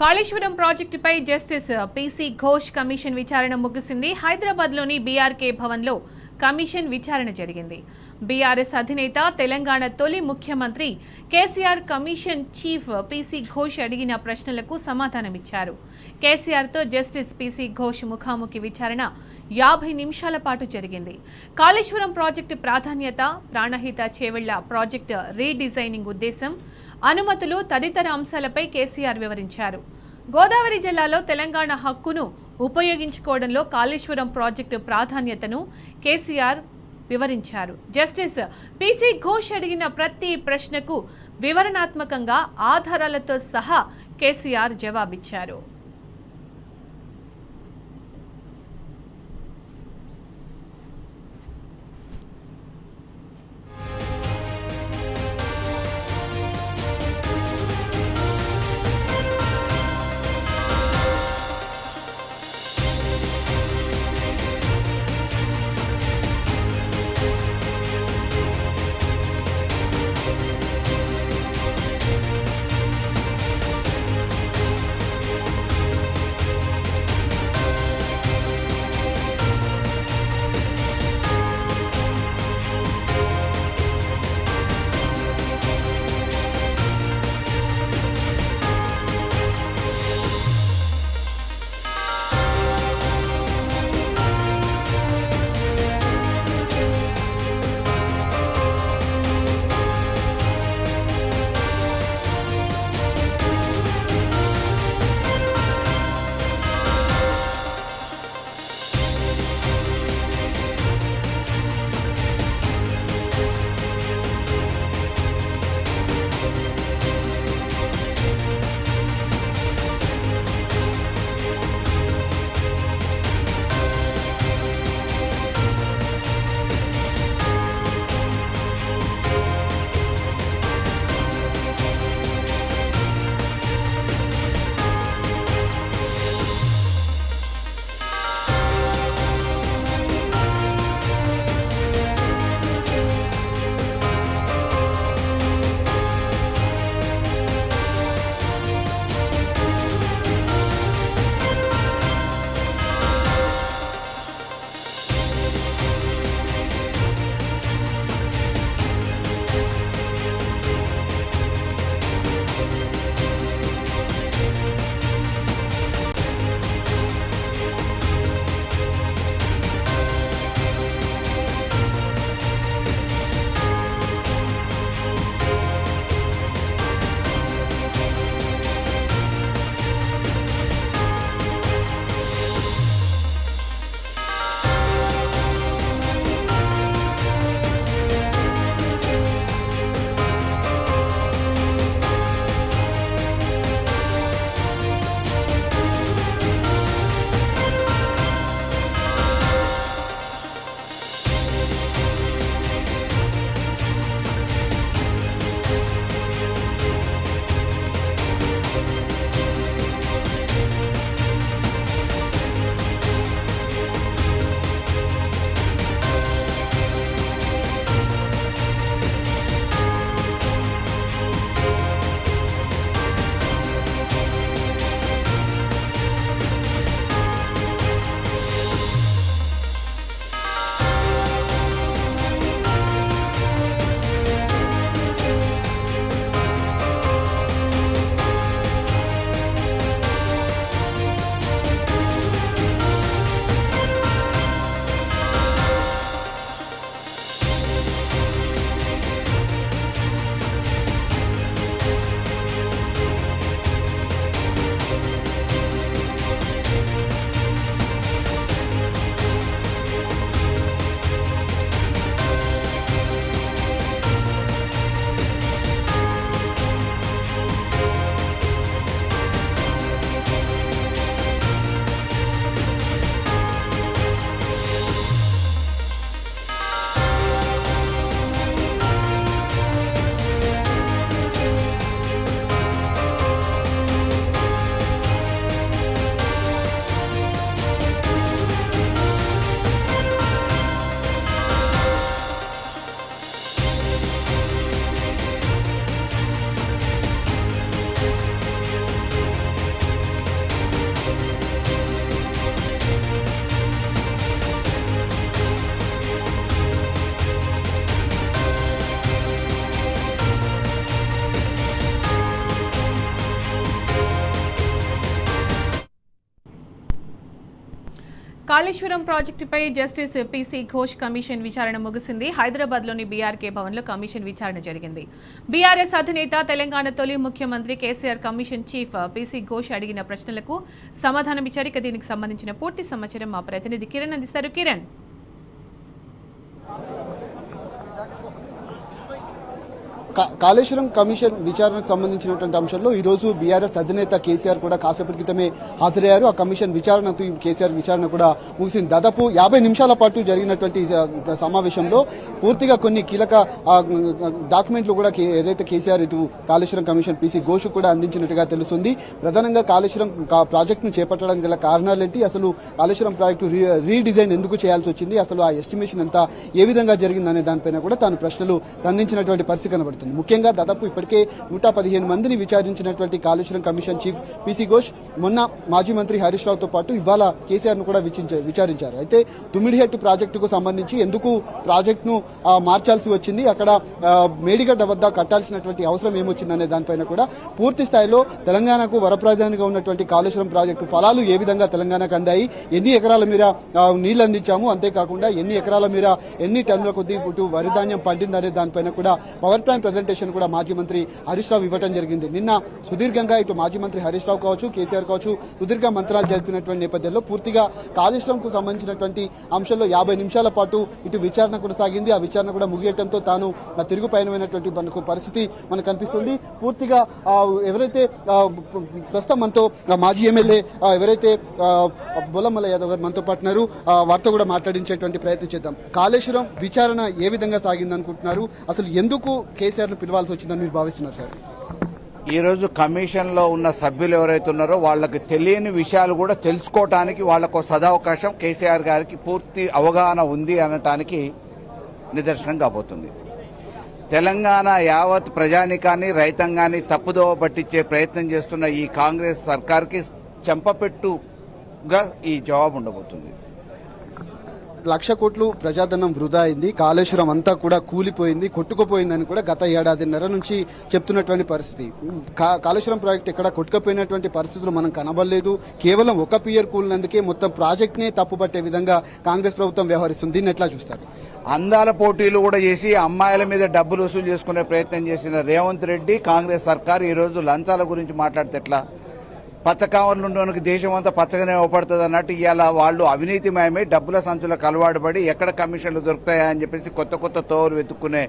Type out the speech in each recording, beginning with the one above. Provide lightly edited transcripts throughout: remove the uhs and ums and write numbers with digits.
కాళేశ్వరం ప్రాజెక్టుపై justice PC Ghosh commission విచారణ ముగిసింది. హైదరాబాద్లోని బీఆర్కే భవన్లో కమిషన్ విచారణ జరిగింది. బీఆర్ఎస్ అధినేత, తెలంగాణ తొలి ముఖ్యమంత్రి KCR commission chief PC Ghosh అడిగిన ప్రశ్నలకు సమాధానమిచ్చారు. కేసీఆర్తో జస్టిస్ పీసీ ఘోష్ ముఖాముఖి విచారణ 50 నిమిషాల పాటు జరిగింది. కాళేశ్వరం ప్రాజెక్టు ప్రాధాన్యత, ప్రాణహిత చేవెళ్ల ప్రాజెక్టు రీడిజైనింగ్ ఉద్దేశం, అనుమతులు తదితర అంశాలపై కేసీఆర్ వివరించారు. గోదావరి జిల్లాలో తెలంగాణ హక్కును ఉపయోగించుకోవడంలో కాళేశ్వరం ప్రాజెక్టు ప్రాధాన్యతను కేసీఆర్ వివరించారు. జస్టిస్ పీసీ ఘోష్ అడిగిన ప్రతి ప్రశ్నకు వివరణాత్మకంగా ఆధారాలతో సహా కేసీఆర్ జవాబిచ్చారు. కాళేశ్వరం ప్రాజెక్టుపై జస్టిస్ పీసీ ఘోష్ కమిషన్ విచారణ ముగిసింది. హైదరాబాద్లోని బీఆర్కే భవన్లో కమిషన్ విచారణ జరిగింది. బీఆర్ఎస్ అధినేత, తెలంగాణ తొలి ముఖ్యమంత్రి KCR commission chief PC Ghosh అడిగిన ప్రశ్నలకు సమాధానమిచ్చారు. ఇక దీనికి సంబంధించిన పూర్తి సమాచారం మా ప్రతినిధి కిరణ్ అందిస్తారు. కిరణ్, కాళేశ్వరం కమిషన్ విచారణకు సంబంధించినటువంటి అంశంలో ఈ రోజు బీఆర్ఎస్ అధినేత కేసీఆర్ కూడా కాసేపటి క్రితమే హాజరయ్యారు. ఆ కమిషన్ విచారణతో కేసీఆర్ విచారణ కూడా ముగిసింది. దాదాపు 50 నిమిషాల పాటు జరిగినటువంటి సమావేశంలో పూర్తిగా కొన్ని కీలక డాక్యుమెంట్లు కూడా ఏదైతే కేసీఆర్ ఇటు కాళేశ్వరం కమిషన్ పీసీ ఘోష్ కూడా అందించినట్టుగా తెలుస్తుంది. ప్రధానంగా కాళేశ్వరం ప్రాజెక్టును చేపట్టడానికి గల కారణాలేంటి, అసలు కాళేశ్వరం ప్రాజెక్టు రీడిజైన్ ఎందుకు చేయాల్సి వచ్చింది, అసలు ఆ ఎస్టిమేషన్ అంతా ఏ విధంగా జరిగిందనే దానిపైన కూడా తాను ప్రశ్నలు సంధించినటువంటి పరిస్థితి కనబడుతుంది. ముఖ్యంగా దాదాపు ఇప్పటికే 115 మందిని విచారించినటువంటి Kaleshwaram commission chief PC Ghosh మొన్న మాజీ మంత్రి హరీష్ రావుతో పాటు ఇవాళ కేసీఆర్ ను కూడా విచారించారు. అయితే తుమ్మిడిహెట్టు ప్రాజెక్టుకు సంబంధించి ఎందుకు ప్రాజెక్టును మార్చాల్సి వచ్చింది, అక్కడ మేడిగడ్డ వద్ద కట్టాల్సినటువంటి అవసరం ఏమొచ్చిందనే దానిపైన కూడా పూర్తి స్థాయిలో తెలంగాణకు వరప్రధానిగా ఉన్నటువంటి కాళేశ్వరం ప్రాజెక్టు ఫలాలు ఏ విధంగా తెలంగాణకు అందాయి, ఎన్ని ఎకరాల మీద నీళ్లు అందించాము, అంతేకాకుండా ఎన్ని ఎకరాల మీద ఎన్ని టన్నుల కొద్ది వరి ధాన్యం పండిందనే దానిపైన కూడా పవర్ ప్లాంట్ ప్రజెంటేషన్ కూడా మాజీ మంత్రి హరీష్ రావు ఇవ్వడం జరిగింది. నిన్న సుదీర్ఘంగా ఇటు మాజీ మంత్రి హరీష్ రావు కావచ్చు, కేసీఆర్ కావచ్చు సుదీర్ఘ మంత్రాలు జరిపినటువంటి నేపథ్యంలో పూర్తిగా కాళేశ్వరంకు సంబంధించినటువంటి అంశంలో 50 నిమిషాల పాటు ఇటు విచారణ కొనసాగింది. ఆ విచారణ కూడా ముగియటంతో తాను తిరుగు పయనమైనటువంటి మనకు పరిస్థితి మనకు కనిపిస్తుంది. పూర్తిగా ఎవరైతే ప్రస్తుతం మనతో మాజీ ఎమ్మెల్యే ఎవరైతే బొల్లమల్ల యాదవ్ గారు మనతో పాటున్నారు, వారితో కూడా మాట్లాడించేటువంటి ప్రయత్నం చేద్దాం. కాళేశ్వరం విచారణ ఏ విధంగా సాగింది అనుకుంటున్నారు, అసలు ఎందుకు కేసీఆర్ ను పిలవాల్సి వచ్చిందని మీరు భావిస్తున్నారు సార్? ఈరోజు కమిషన్లో ఉన్న సభ్యులు ఎవరైతే ఉన్నారో వాళ్ళకి తెలియని విషయాలు కూడా తెలుసుకోవటానికి వాళ్ళకు సదవకాశం కేసీఆర్ గారికి పూర్తి అవగాహన ఉంది అనటానికి నిదర్శనం కాబోతుంది. తెలంగాణ యావత్ ప్రజానికాన్ని, రైతాంగాన్ని తప్పుదోవ పట్టించే ప్రయత్నం చేస్తున్న ఈ కాంగ్రెస్ సర్కార్కి చెంపపెట్టుగా ఈ జవాబు ఉండబోతుంది. 1,00,000 కోట్లు ప్రజాధనం వృధా అయింది, కాళేశ్వరం అంతా కూడా కూలిపోయింది, కొట్టుకుపోయిందని కూడా గత ఏడాదిన్నర నుంచి చెప్తున్నటువంటి పరిస్థితి. కాళేశ్వరం ప్రాజెక్టు ఎక్కడ కొట్టుకుపోయినటువంటి పరిస్థితులు మనం కనబడలేదు. కేవలం ఒక పియర్ కూలినందుకే మొత్తం ప్రాజెక్టునే తప్పుపట్టే విధంగా కాంగ్రెస్ ప్రభుత్వం వ్యవహరిస్తుంది. దీన్ని ఎట్లా చూస్తారు? అందాల పోటీలు కూడా చేసి అమ్మాయిల మీద డబ్బులు వసూలు చేసుకునే ప్రయత్నం చేసిన రేవంత్ రెడ్డి కాంగ్రెస్ సర్కార్ ఈరోజు లంచాల గురించి మాట్లాడితే ఎట్లా? పచ్చకావర్లు ఉండడానికి దేశం అంతా పచ్చగానే అవపడుతుంది అన్నట్టు ఇవాళ వాళ్ళు అవినీతిమయమై డబ్బుల సంచులకు అలవాటు పడి ఎక్కడ కమిషన్లు దొరుకుతాయా అని చెప్పేసి కొత్త కొత్త తోరు వెతుక్కునే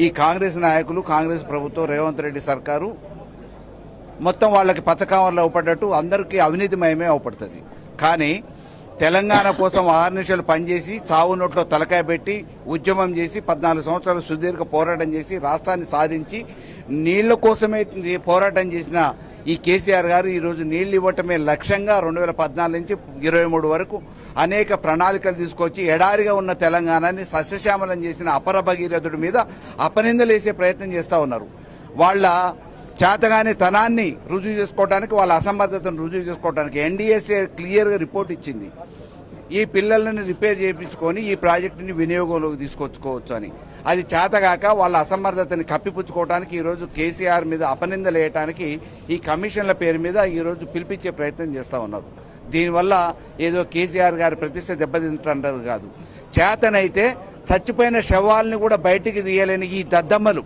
ఈ కాంగ్రెస్ నాయకులు, కాంగ్రెస్ ప్రభుత్వం, రేవంత్ రెడ్డి సర్కారు మొత్తం వాళ్ళకి పచ్చకావర్లు అవపడ్డట్టు అందరికీ అవినీతిమయమే అవపడుతుంది. కానీ తెలంగాణ కోసం అహర్నిశలు పనిచేసి చావు నోట్లో తలకాయ పెట్టి ఉద్యమం చేసి 14 సంవత్సరాలు సుదీర్ఘ పోరాటం చేసి రాష్ట్రాన్ని సాధించి నీళ్ల కోసమే పోరాటం చేసిన ఈ కేసీఆర్ గారు ఈరోజు నీళ్లు ఇవ్వటమే లక్ష్యంగా 2014 నుంచి 23 వరకు అనేక ప్రణాళికలు తీసుకొచ్చి ఎడారిగా ఉన్న తెలంగాణని సస్యశ్యామలం చేసిన అపర భగీరథుడి మీద అపనిందలేసే ప్రయత్నం చేస్తూ ఉన్నారు. వాళ్ళ చేతగాని తనాన్ని రుజువు చేసుకోవడానికి, వాళ్ళ అసమర్థతను రుజువు చేసుకోవడానికి ఎన్డీఎస్ఏ క్లియర్గా రిపోర్ట్ ఇచ్చింది. ఈ పిల్లలను రిపేర్ చేయించుకొని ఈ ప్రాజెక్టుని వినియోగంలోకి తీసుకొచ్చుకోవచ్చు అని. అది చేతగాక వాళ్ళ అసమర్థతని కప్పిపుచ్చుకోవడానికి ఈరోజు కేసీఆర్ మీద అపనిందలేయటానికి ఈ కమిషన్ల పేరు మీద ఈరోజు పిలిపించే ప్రయత్నం చేస్తూ ఉన్నారు. దీనివల్ల ఏదో కేసీఆర్ గారి ప్రతిష్ట దెబ్బతింటారు కాదు, చేతనైతే చచ్చిపోయిన శవాల్ని కూడా బయటికి తీయలేని ఈ దద్దమ్మలు,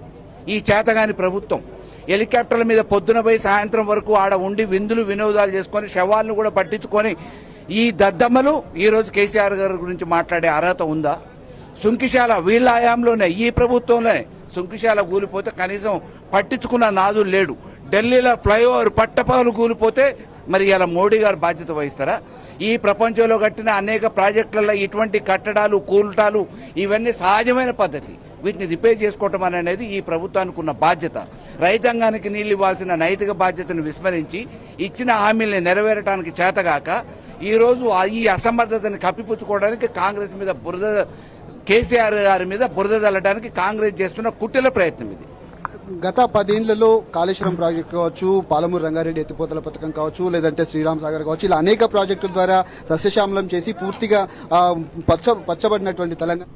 ఈ చేతగాని ప్రభుత్వం హెలికాప్టర్ల మీద పొద్దున పోయి సాయంత్రం వరకు ఆడ ఉండి విందులు వినోదాలు చేసుకొని శవాలను కూడా పట్టించుకొని ఈ దద్దమ్మలు ఈరోజు కేసీఆర్ గారి గురించి మాట్లాడే అర్హత ఉందా? సుంకిశాల వీళ్ళ హయాంలోనే, ఈ ప్రభుత్వంలోనే సుంకిశాల కూలిపోతే కనీసం పట్టించుకున్న నాదులు లేడు. ఢిల్లీలో ఫ్లైఓవర్ పట్టపగలు కూలిపోతే మరి ఇలా మోడీ గారు బాధ్యత వహిస్తారా? ఈ ప్రపంచంలో కట్టిన అనేక ప్రాజెక్టులలో ఇటువంటి కట్టడాలు, కూల్టాలు ఇవన్నీ సహజమైన పద్ధతి. వీటిని రిపేర్ చేసుకోవటం అనేది ఈ ప్రభుత్వానికి ఉన్న బాధ్యత. రైతాంగానికి నీళ్లు ఇవ్వాల్సిన నైతిక బాధ్యతను విస్మరించి ఇచ్చిన హామీల్ని నెరవేరడానికి చేతగాక ఈరోజు ఈ అసమర్థతని కప్పిపుచ్చుకోవడానికి కాంగ్రెస్ మీద కేసీఆర్ గారి మీద బురద చల్లడానికి కాంగ్రెస్ చేస్తున్న కుట్రల ప్రయత్నం ఇది. గత 10 ఏళ్లలో కాళేశ్వరం ప్రాజెక్టు కావచ్చు, పాలమూరు రంగారెడ్డి ఎత్తిపోతల పథకం కావచ్చు, లేదంటే శ్రీరామ్ సాగర్ కావచ్చు, ఇలా అనేక ప్రాజెక్టుల ద్వారా సస్యశ్యామలం చేసి పూర్తిగా పచ్చబడినటువంటి తెలంగాణ